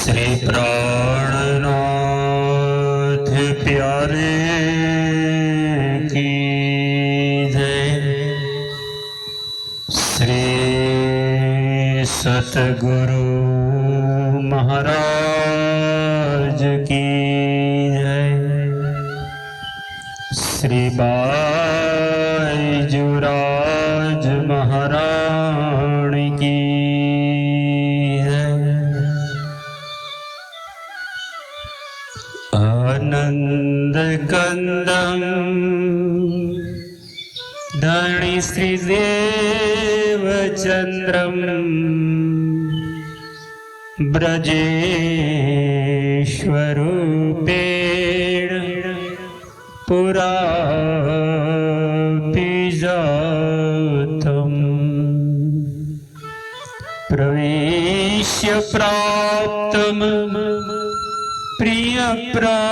श्री प्राणनाथ प्यारे की जय। श्री सतगुरु महाराज की जय। श्री बाईजुराज महारानी की आनंद कंदम धनी श्री देवचंद्रम ब्रजेश्वरूपेण पुरा पिजातम प्रवेश्य प्राप्तम प्रिय प्राणनाथम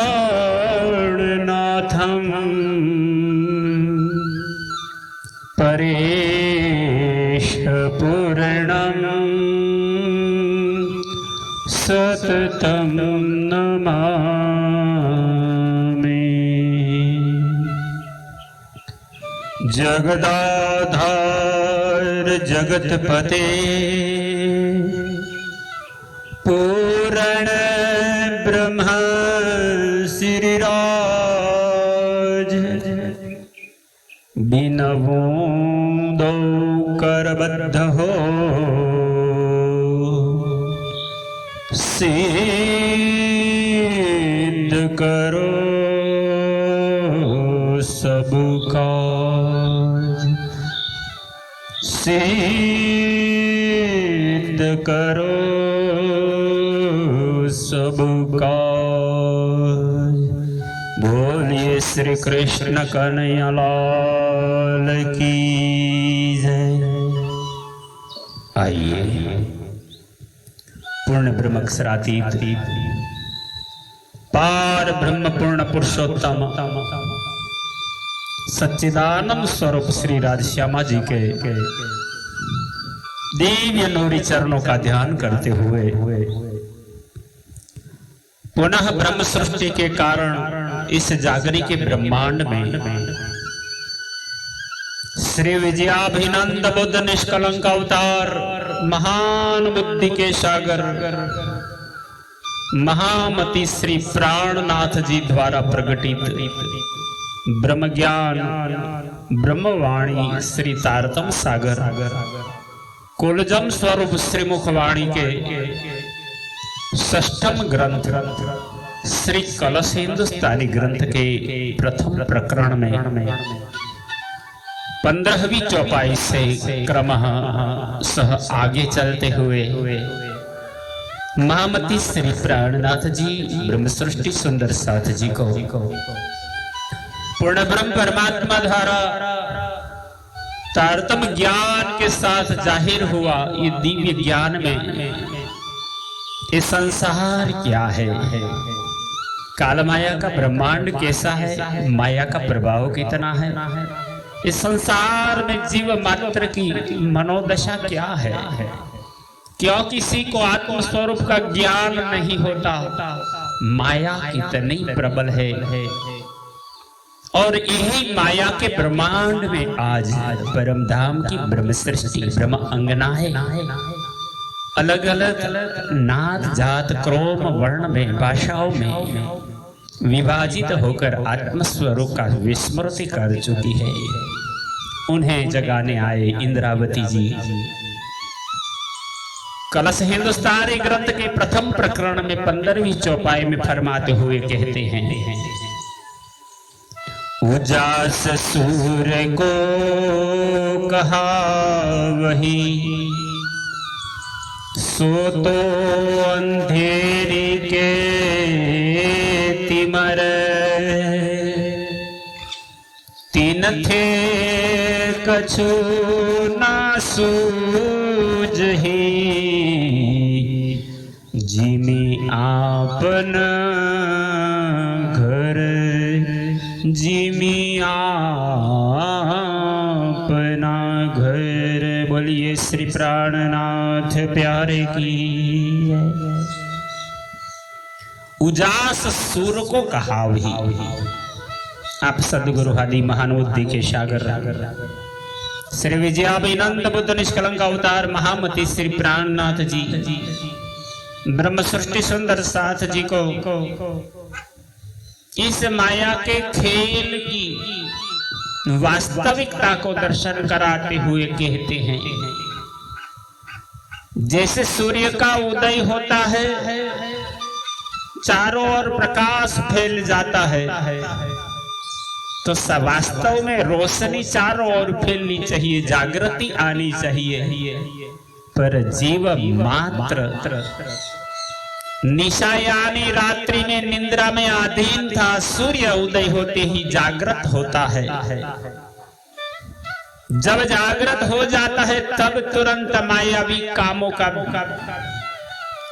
परेश पूर्णम सततम नमामि। जगदाधार जगतपते पूर्ण ब्रह्म श्रीराज बिनवो दो करबद्ध हो सिद्ध करो सब काज। सिद्ध करो सब काज। बोलिए श्री कृष्ण कन्हैया लाल की जय। आइए पूर्ण ब्रह्म अक्षरातीत पार ब्रह्म पूर्ण पुरुषोत्तम सच्चिदानंद स्वरूप श्री राधश्यामा जी के दिव्य नूरी चरणों का ध्यान करते हुए पुनः ब्रह्म सृष्टि के कारण इस जागरी के ब्रह्मांड में श्री विजयाभिनंद बुद्ध निष्कलंक अवतार महान बुद्धि के सागर महामति श्री प्राणनाथ जी द्वारा प्रकटित ब्रह्म ज्ञान ब्रह्मवाणी श्री तारतम सागर कुलजम स्वरूप श्री मुखवाणी के षष्ठम ग्रंथ श्री कलश हिंदुस्तानी ग्रंथ के प्रथम प्रकरण में 15वीं चौपाई से क्रमः सह आगे चलते हुए महामती श्री प्राणनाथ जी ब्रह्म सृष्टि सुंदर साथ जी को पूर्ण ब्रह्म परमात्मा द्वारा तारतम ज्ञान के साथ जाहिर हुआ। ये दिव्य ज्ञान में ये संसार क्या है, काल माया का ब्रह्मांड कैसा है, माया का प्रभाव कितना है, इस संसार में जीव मात्र की मनोदशा क्या है। क्यों किसी को आत्म स्वरूप का ज्ञान नहीं होता, माया कितनी प्रबल है। और यही माया के ब्रह्मांड में आज परम धाम की ब्रह्म सृष्टि ब्रह्म अंगना है। अलग अलग नात जात क्रोम वर्ण में भाषाओं में विभाजित होकर आत्मस्वरूप का विस्मृति कर चुकी है। उन्हें जगाने आए इंद्रावती जी कलश हिंदुस्तानी ग्रंथ के प्रथम प्रकरण में 15वीं चौपाई में फरमाते हुए कहते हैं, उजास सूर्य को कहा वही सो तो अंधेरी के तिमर तीन थे कछु ना सूझही जिमी आपन घर जिमी अपना घर। बोलिए श्री प्राणनाथ प्यारे की। उजास सूर को कहावही। आप सदगुरु आदि महानोद्य के सागर श्री विजयाभिनंद बुद्ध निष्कलंक अवतार महामती श्री प्राणनाथ जी ब्रह्म सृष्टि सुंदर साथ जी को इस माया के खेल की वास्तविकता को दर्शन कराते हुए कहते हैं, जैसे सूर्य का उदय होता है, चारों ओर प्रकाश फैल जाता है, तो वास्तव में रोशनी चारों ओर फैलनी चाहिए, जागृति आनी चाहिए। पर जीव मात्र निशा यानी रात्रि में निद्रा में अधीन था, सूर्य उदय होते ही जागृत होता है। जब जागृत हो जाता है तब तुरंत मायावी कामों का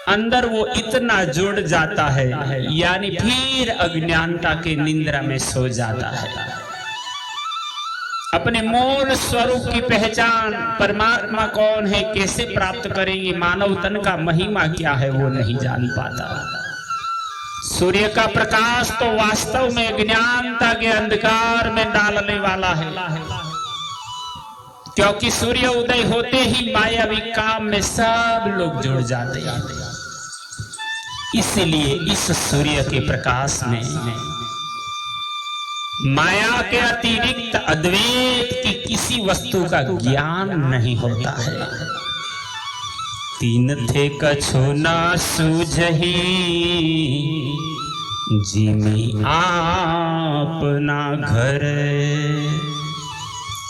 अंदर वो इतना जुड़ जाता है, यानी फिर अज्ञानता के निद्रा में सो जाता है। अपने मूल स्वरूप की पहचान, परमात्मा कौन है, कैसे प्राप्त करेंगे, मानव तन का महिमा क्या है, वो नहीं जान पाता। सूर्य का प्रकाश तो वास्तव में अज्ञानता के अंधकार में डालने वाला है, क्योंकि सूर्य उदय होते ही मायावी काम में सब लोग जुड़ जाते हैं। इसलिए इस सूर्य के प्रकाश में माया के अतिरिक्त अद्वैत की किसी वस्तु का ज्ञान नहीं होता है। तीन थे कछु ना सूझही, जिमी आपना घर।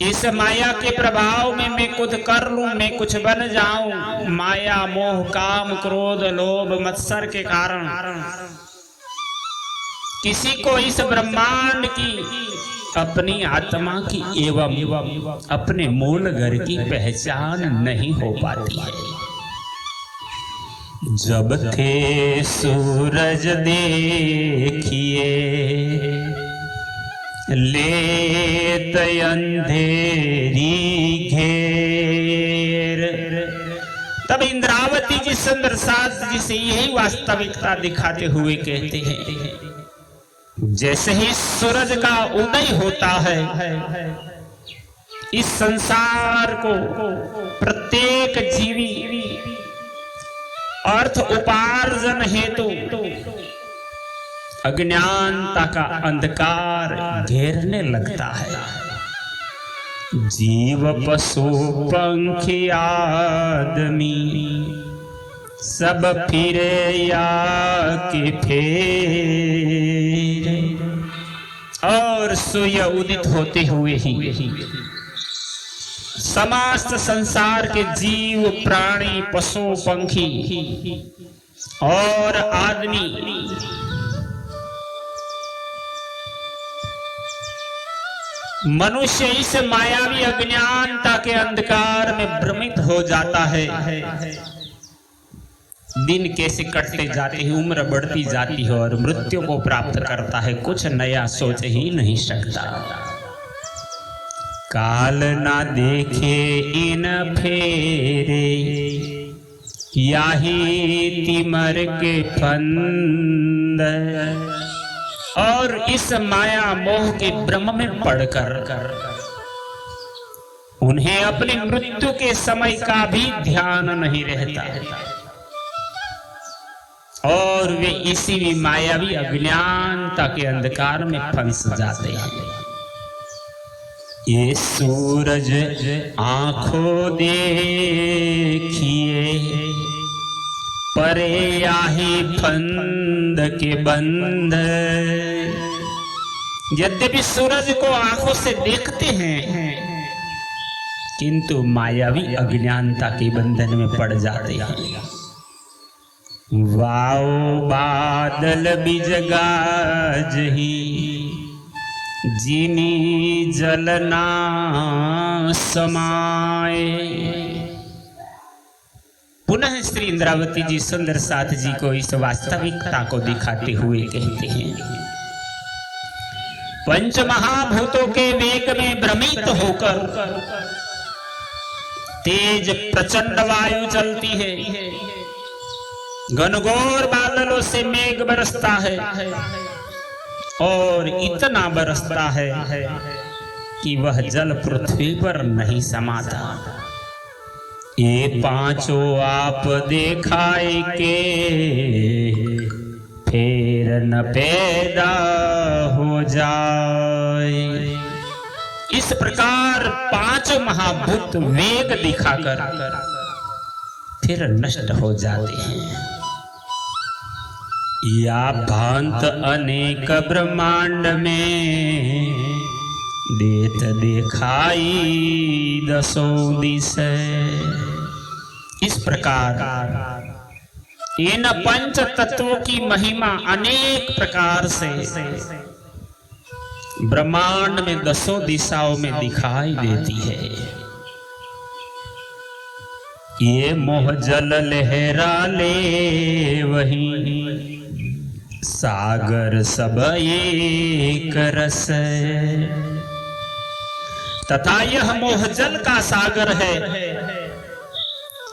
इस माया के प्रभाव में मैं कुछ कर लूं, मैं कुछ बन जाऊं, माया मोह काम क्रोध लोभ मत्सर के कारण किसी को इस ब्रह्मांड की, अपनी आत्मा की एवं अपने मूल घर की पहचान नहीं हो पाती है। जब थे सूरज देखिए लेत अंधेरी घेर, तब इंद्रावती जी सुंदर सास जी से यही वास्तविकता दिखाते हुए कहते हैं, जैसे ही सूरज का उदय होता है, इस संसार को प्रत्येक जीवी अर्थ उपार्जन हेतु अज्ञानता का अंधकार घेरने लगता है। जीव पशु पंखी आदमी सब फिरे या के फेर, और सूर्य उदित होते हुए ही समस्त संसार के जीव प्राणी पशु पंखी और आदमी मनुष्य इस मायावी अज्ञानता के अंधकार में भ्रमित हो जाता है। दिन कैसे कटते जाते हैं, उम्र बढ़ती जाती है और मृत्यु को प्राप्त करता है, कुछ नया सोच ही नहीं सकता। काल ना देखे इन फेरे, याही तिमर के फंद, और इस माया मोह के भ्रम में पड़कर उन्हें अपनी मृत्यु के समय का भी ध्यान नहीं रहता, और वे इसी भी मायावी अज्ञानता के अंधकार में फंस जाते हैं। ये सूरज आंखों देखिए, परे याही फंद के बंद। यद्यपि सूरज को आंखों से देखते हैं, किंतु मायावी अज्ञानता के बंधन में पड़ जाते हैं। वाओ बादल बिजगाज ही, जिनी जलना समाए। पुनः श्री इंद्रावती जी सुंदर साथ जी को इस वास्तविकता को दिखाते हुए कहते हैं, पंच महाभूतों के वेग में भ्रमित होकर तेज प्रचंड वायु चलती है, घनघोर बादलों से मेघ बरसता है और इतना बरसता है कि वह जल पृथ्वी पर नहीं समाता। ये पांचों आप देखाए के फिर न पैदा हो जाए। इस प्रकार पांचों महाभूत वेग दिखाकर फिर नष्ट हो जाते हैं। या भांत अनेक ब्रह्मांड में देत दिखाई दसों दिशा। इस प्रकार इन पंच तत्वों की महिमा अनेक प्रकार से ब्रह्मांड में दसों दिशाओं में दिखाई देती है। ये मोह जल लहरा ले वही सागर सब एक रस। तथा यह मोह जल का सागर है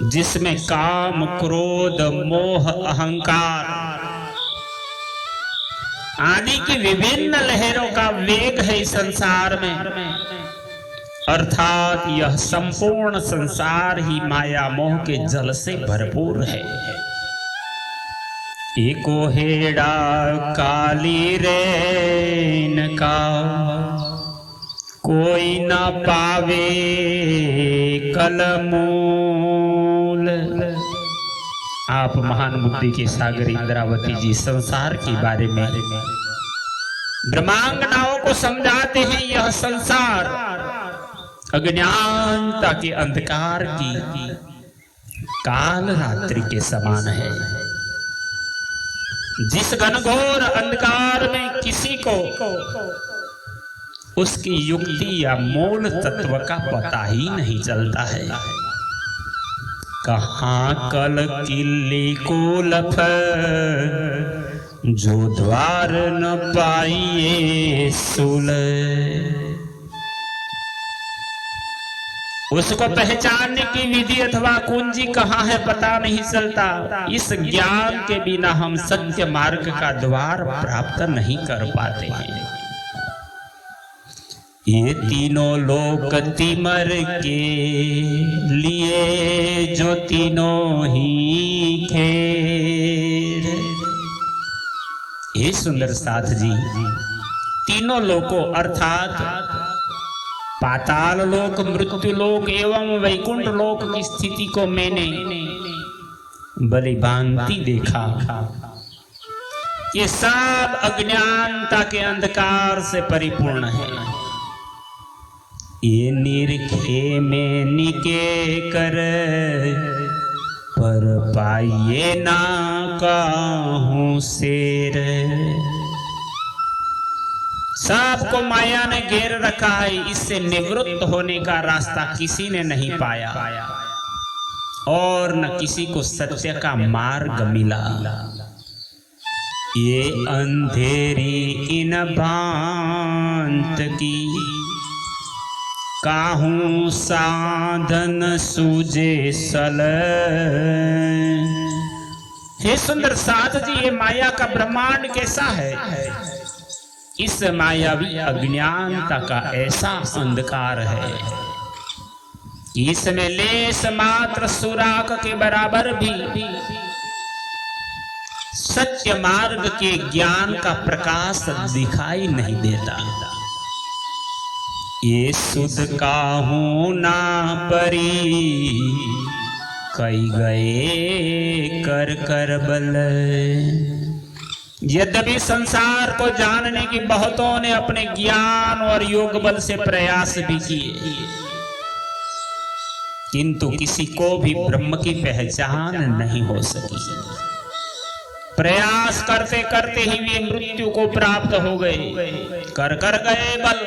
जिसमें काम क्रोध मोह अहंकार आदि की विभिन्न लहरों का वेग है इस संसार में। अर्थात यह संपूर्ण संसार ही माया मोह के जल से भरपूर है। एको हेड़ा काली रेन का कोई न पावे कलमूल। आप महान बुद्धि के सागर इंद्रावती जी संसार के बारे में ब्रह्मांगनाओं को समझाते हैं। यह संसार अज्ञानता के अंधकार की काल रात्रि के समान है। जिस घनघोर अंधकार में किसी को उसकी युक्ति या मूल तत्व का पता ही नहीं चलता है। कहाँ कल किल्ली को लफ जो द्वार न पाइए सुल। उसको पहचानने की विधि अथवा कुंजी कहाँ है पता नहीं चलता। इस ज्ञान के बिना हम सत्य मार्ग का द्वार प्राप्त नहीं कर पाते हैं। ये तीनों लोक तिमर के लिए जो तीनों ही खेर। ये सुंदर साथ जी तीनों लोकों अर्थात पाताल लोक मृत्यु लोक एवं वैकुंठ लोक की स्थिति को मैंने बड़ी भांति देखा। ये सब अज्ञानता के अंधकार से परिपूर्ण है। ये निरखे में निके कर पर पाइए ना काहू शेर। सबको माया ने घेर रखा है। इससे निवृत्त होने का रास्ता किसी ने नहीं पाया और न किसी को सत्य का मार्ग मिला। ये अंधेरी इन भांत की काहू साधन सूझे सल। हे सुंदर साथ जी ये माया का ब्रह्मांड कैसा है। इस मायावी अज्ञानता का ऐसा अंधकार है कि इसमें लेस मात्र सुराख के बराबर भी सत्य मार्ग के ज्ञान का प्रकाश दिखाई नहीं देता। ये सुध काहू ना परी कई गए कर कर बल। यद्यपि संसार को जानने की बहुतों ने अपने ज्ञान और योग बल से प्रयास भी किए किंतु किसी को भी ब्रह्म की पहचान नहीं हो सकी। प्रयास करते करते ही वे मृत्यु को प्राप्त हो गए। कर कर गए बल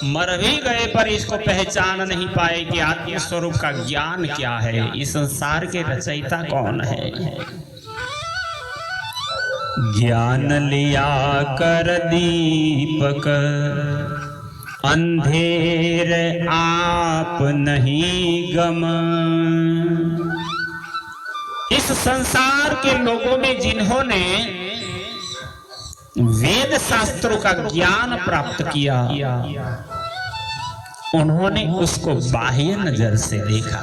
मर भी गए पर इसको पहचान नहीं पाए कि आत्म स्वरूप का ज्ञान क्या है। इस संसार के रचयिता कौन है। ज्ञान लिया कर दीपक अंधेर आप नहीं गम। इस संसार के लोगों में जिन्होंने वेद शास्त्रों का ज्ञान प्राप्त किया, उन्होंने उसको बाह्य नजर से देखा,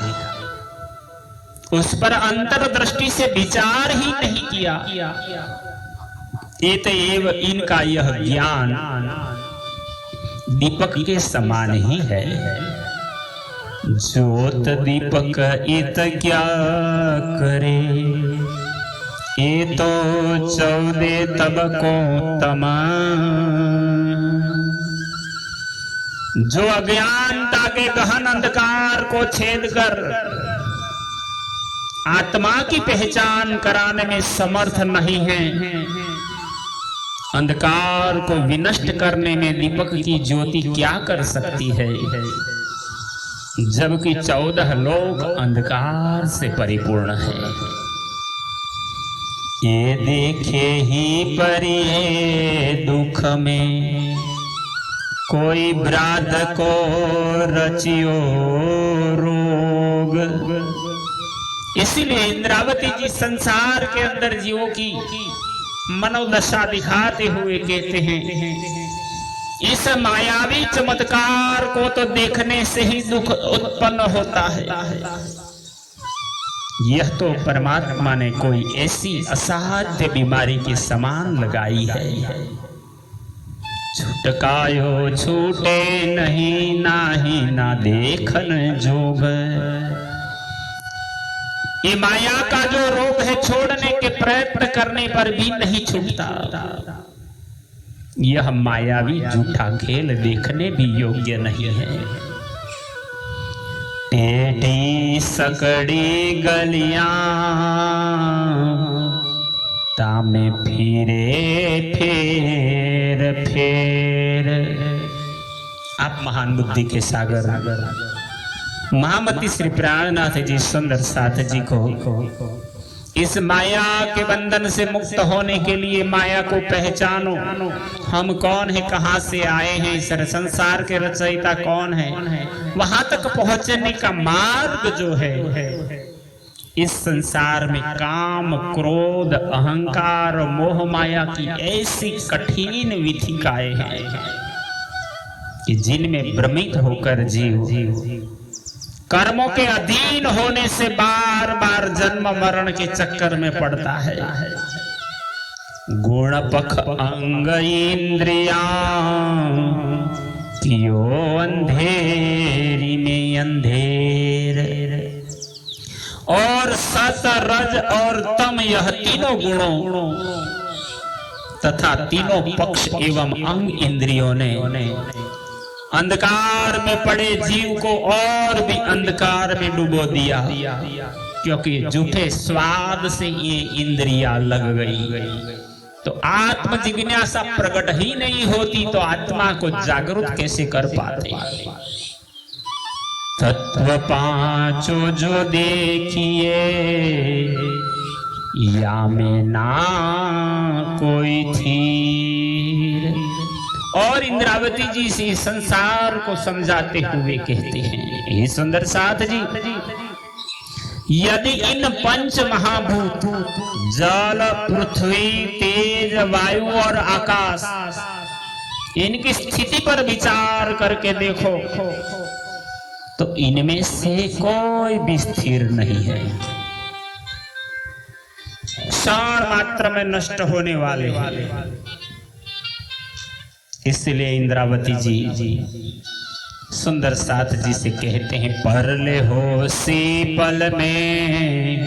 उस पर अंतर्दृष्टि से विचार ही नहीं किया। एतएव इनका यह ज्ञान दीपक के समान ही है। ज्योत दीपक इत क्या करे, ये तो 14 तबको तमा। जो अज्ञानता के गहन अंधकार को छेद कर आत्मा की पहचान कराने में समर्थ नहीं है, अंधकार को विनष्ट करने में दीपक की ज्योति क्या कर सकती है, जबकि 14 लोक अंधकार से परिपूर्ण है। ये देखे ही परिये दुख में, कोई व्रात को रचियो रोग। इसीलिए इंद्रावती जी संसार के अंदर जीवों की मनोदशा दिखाते हुए कहते हैं, इस मायावी चमत्कार को तो देखने से ही दुख उत्पन्न होता है। यह तो परमात्मा ने कोई ऐसी असाध्य बीमारी के समान लगाई है। छुटकायो छूटे नहीं, नाही ना देखन जोग। ये माया का जो रोग है, छोड़ने के प्रयत्न करने पर भी नहीं छूटता। यह मायावी झूठा खेल देखने भी योग्य नहीं है। टेढ़ी सकड़ी गलियां तामे फिरे फेर फेर। आप महान बुद्धि के सागर महामती श्री प्राणनाथ जी सुंदर साथ जी को इस माया के बंधन से मुक्त होने के लिए माया को पहचानो। हम कौन है, कहां से आए हैं, इस संसार के रचयिता कौन है, वहां तक पहुंचने का मार्ग जो है, इस संसार में काम, क्रोध, अहंकार, मोह माया की ऐसी कठिन विधिकाएं हैं कि जिनमें भ्रमित होकर जीव कर्मों के अधीन होने से बार बार जन्म मरण के चक्कर में पड़ता है। गुण पख अंग इंद्रिया कियो अंधेरी में अंधेर। और सत, रज और तम, यह तीनों गुणों तथा तीनों पक्ष एवं अंग इंद्रियों ने अंधकार में पड़े जीव को और भी अंधकार में डुबो दिया, क्योंकि झूठे स्वाद से ये इंद्रियां लग गई। तो आत्म जिज्ञासा प्रकट ही नहीं होती तो आत्मा को जागरूक कैसे कर पाते। तत्व पांचों जो देखिए, या में ना कोई थी। और इंद्रावती जी से संसार को समझाते हुए कहते हैं, हे सुंदर साथ जी, यदि इन पंच महाभूत जल, पृथ्वी, तेज, वायु और आकाश, इनकी स्थिति पर विचार करके देखो तो इनमें से कोई भी स्थिर नहीं है, क्षण मात्र में नष्ट होने वाले। इसलिए इंद्रावती जी सुंदर साथ जी से कहते हैं, परले हो सी पल में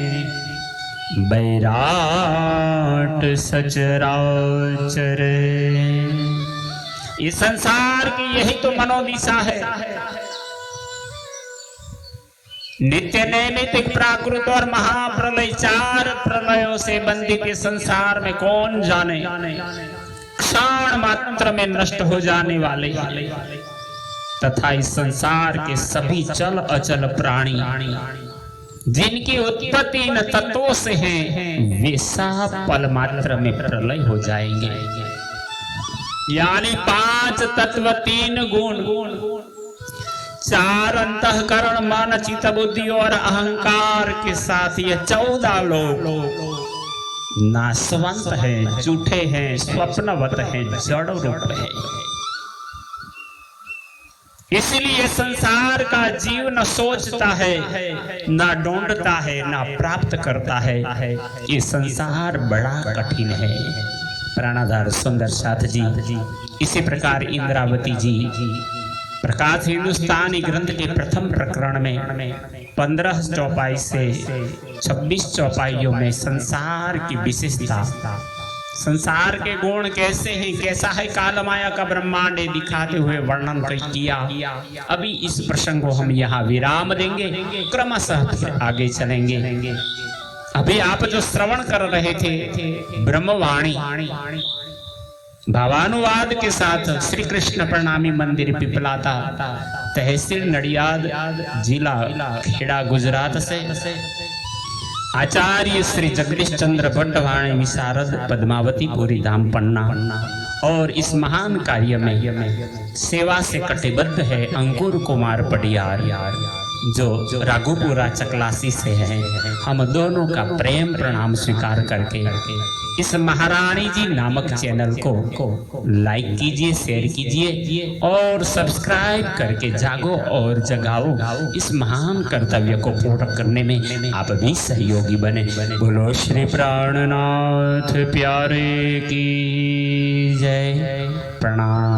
बैराट सचराचर। इस संसार की यही तो मनोदिशा है। नित्य नैमित्तिक प्राकृत और महाप्रलय, 4 प्रलयों से बंधित इस संसार में कौन जाने, क्षण मात्र में नष्ट हो जाने वाले तथा इस संसार के सभी चल अचल प्राणी जिनकी उत्पत्ति इन तत्वों से है, वे सब पल मात्र में प्रलय हो जाएंगे। यानी 5 तत्व 3 गुण चार अंतःकरण मन चित्त बुद्धि और अहंकार के साथ ये 14 लोग नाशवंत हैं, झूठे हैं, स्वप्नवत हैं, जड़ रूप है। इसलिए संसार का जीव न सोचता है, न ढूंढता है, न प्राप्त करता है। ये संसार बड़ा कठिन है। प्राणाधार सुंदर साथ जी, इसी प्रकार इंद्रावती जी प्रकाश हिंदुस्तानी ग्रंथ के प्रथम प्रकरण में 15 चौपाई से 26 चौपाइयों में संसार की विशेषता, संसार के गुण कैसे हैं, कैसा है काल माया का ब्रह्मांड दिखाते हुए वर्णन किया। अभी इस प्रसंग को हम यहाँ विराम देंगे, क्रमशः फिर आगे चलेंगे। अभी आप जो श्रवण कर रहे थे ब्रह्मवाणी भावानुवाद के साथ श्री कृष्ण प्रणामी मंदिर पिपलाता, तहसील नडियाद, जिला खेड़ा, गुजरात से आचार्य श्री जगदीश चंद्र भट्टवाणी विशारद पद्मावती पुरी धाम पन्ना। और इस महान कार्य में सेवा से कटिबद्ध है अंकुर कुमार पडियार, जो राघोपुरा चकलासी से हैं। हम दोनों का प्रेम प्रणाम स्वीकार करके इस महारानी जी नामक चैनल को लाइक कीजिए, शेयर कीजिए और सब्सक्राइब करके जागो और जगाओ। इस महान कर्तव्य को पूर्ण करने में आप भी सहयोगी बने। बोलो श्री प्राणनाथ प्यारे की जय। प्रणाम।